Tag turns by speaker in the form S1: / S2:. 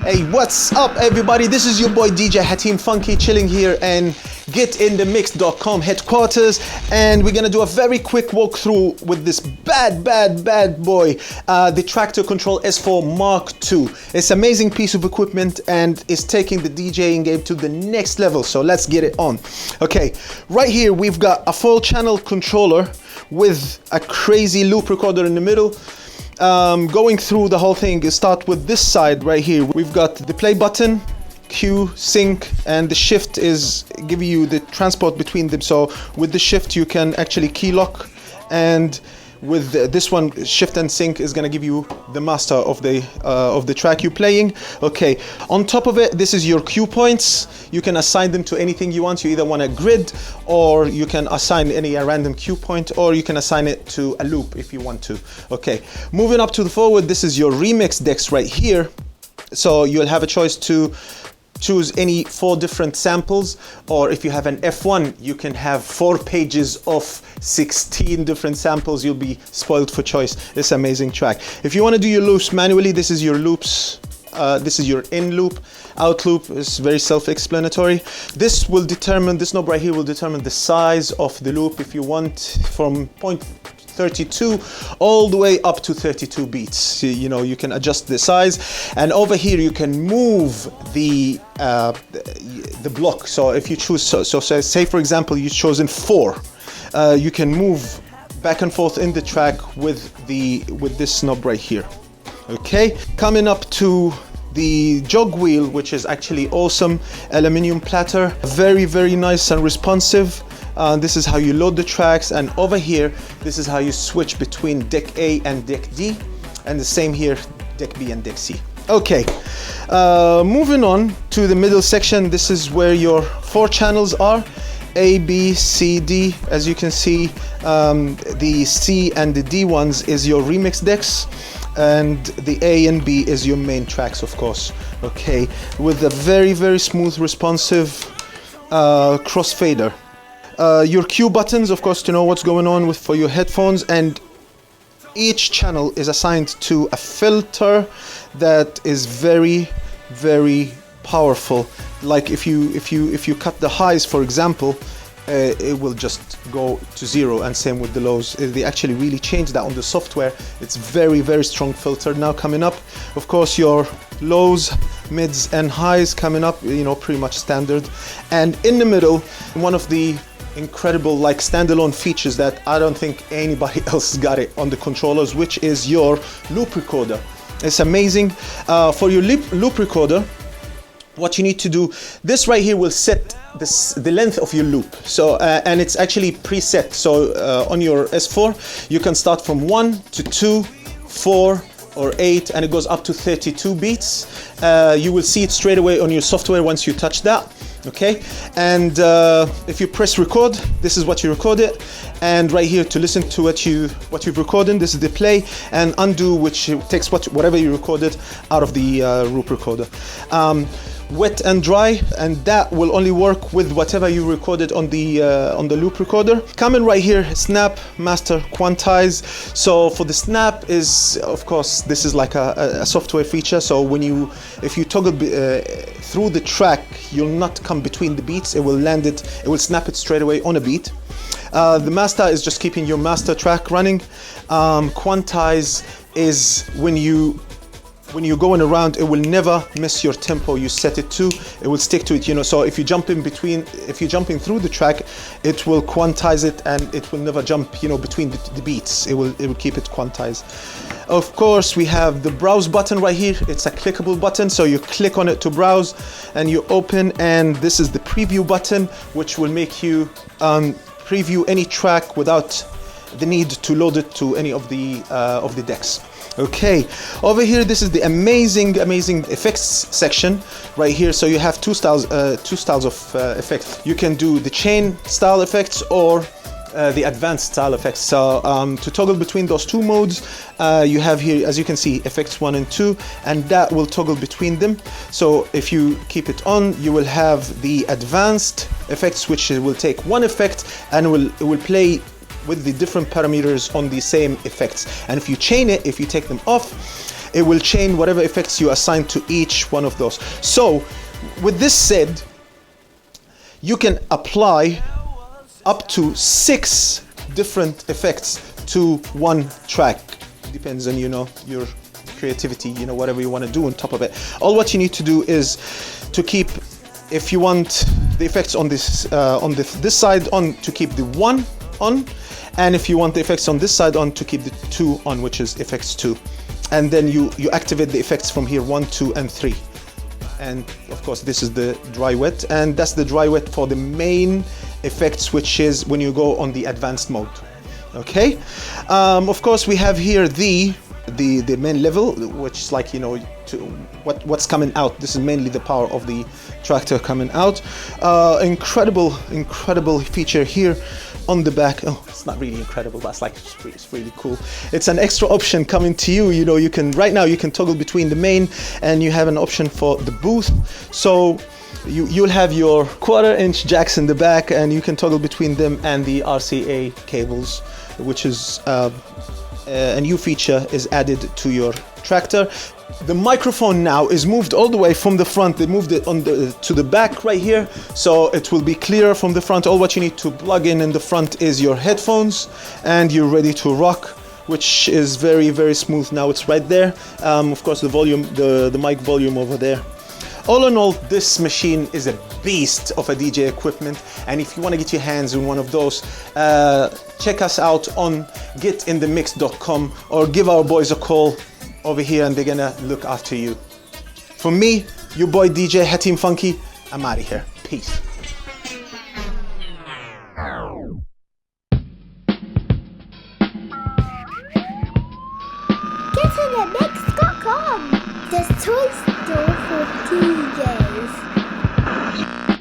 S1: Hey, what's up everybody? This is your boy DJ Hatim Funky chilling here in GetintheMix.com headquarters, and we're gonna do a very quick walkthrough with this bad boy, the Traktor Kontrol S4 Mk2. It's an amazing piece of equipment and it's taking the DJing game to the next level, so let's get it on. Okay, right here we've got a full channel controller with a crazy loop recorder in the middle. Going through the whole thing, start with this side right here. We've got the play button, Q, sync, and the shift is giving you the transport between them. So with the shift you can actually key lock, and with this one, shift and sync is gonna give you the master of the track you're playing. Okay, on top of it, this is your cue points. You can assign them to anything you want. You either want a grid, or you can assign any random cue point, or you can assign it to a loop if you want to. Okay, moving up to the forward, this is your remix decks right here. So you'll have a choice to choose any 4 different samples, or if you have an F1, you can have 4 pages of 16 different samples. You'll be spoiled for choice. It's an amazing track. If you want to do your loops manually, this is your loops. This is your in loop, out loop is very self-explanatory. This knob right here will determine the size of the loop if you want, from 0.32 all the way up to 32 beats. You know, you can adjust the size, and over here you can move the block. So if you choose, so say for example you've chosen 4, you can move back and forth in the track with this knob right here. Okay, coming up to the jog wheel, which is actually awesome, aluminium platter, very nice and responsive. This is how you load the tracks, and over here this is how you switch between deck A and deck D, and the same here, deck B and deck C. Okay, moving on to the middle section. This is where your 4 channels are, A, B, C, D. As you can see, the C and the D ones is your remix decks, and the A and B is your main tracks, of course. Okay, with a very smooth, responsive crossfader. Your cue buttons, of course, to know what's going on for your headphones, and each channel is assigned to a filter that is very powerful. Like if you cut the highs, for example, it will just go to 0, and same with the lows. They actually really changed that on the software. It's very strong filter now coming up. Of course, your lows, mids and highs coming up, you know, pretty much standard. And in the middle, one of the incredible standalone features that I don't think anybody else got it on the controllers, which is your loop recorder. It's amazing. For your loop recorder, what you need to do, this right here will set the length of your loop. So and it's actually preset. So on your S4 you can start from 1 to 2, 4 or 8, and it goes up to 32 beats. You will see it straight away on your software once you touch that. Okay, and if you press record, this is what you recorded, and right here to listen to what you've recorded, this is the play, and undo, which takes whatever you recorded out of the loop recorder. Wet and dry, and that will only work with whatever you recorded on the loop recorder. Coming right here, snap, master, quantize. So for the snap is, of course, this is like a software feature. So if you toggle through the track, you'll not come between the beats. It will snap it straight away on a beat. The master is just keeping your master track running. Quantize is when you're going around, it will never miss your tempo you set it to. It will stick to it, you know. So if you're jumping through the track, it will quantize it, and it will never jump, you know, between the beats. It will keep it quantized. Of course, we have the browse button right here. It's a clickable button, so you click on it to browse, and you open. And this is the preview button, which will make you preview any track without the need to load it to any of the decks. Okay, over here, this is the amazing effects section right here. So you have two styles of effects. You can do the chain style effects or the advanced style effects. So to toggle between those 2 modes, you have here, as you can see, effects 1 and 2, and that will toggle between them. So if you keep it on, you will have the advanced effects, which will take one effect and it will play with the different parameters on the same effects. And if you chain it, if you take them off, it will change whatever effects you assign to each one of those. So with this said, you can apply up to 6 different effects to one track. Depends on, you know, your creativity, you know, whatever you want to do on top of it. All what you need to do is to keep, if you want the effects on this this side on, to keep the 1 on, and if you want the effects on this side on, to keep the 2 on, which is effects 2. And then you activate the effects from here, 1, 2, and 3. And of course this is the dry wet, and that's the dry wet for the main effects, which is when you go on the advanced mode. Okay, of course we have here the main level, which is like, you know, to what's coming out. This is mainly the power of the tractor coming out. Incredible feature here on the back. Oh, it's not really incredible, but it's like, it's really cool. It's an extra option coming to you. You know, you can, right now you can toggle between the main, and you have an option for the boost. So you'll have your 1/4-inch jacks in the back, and you can toggle between them and the RCA cables, which is a new feature is added to your tractor. The microphone now is moved all the way from the front. They moved it to the back right here, so it will be clearer from the front. All what you need to plug in the front is your headphones, and you're ready to rock, which is very smooth. Now it's right there. Of course the volume, the mic volume over there. All in all, this machine is a beast of a DJ equipment, and if you want to get your hands on one of those, check us out on GetintheMix.com, or give our boys a call over here, and they're gonna look after you. For me, your boy DJ Hatim Funky, I'm out of here. Peace.
S2: Get in the mix.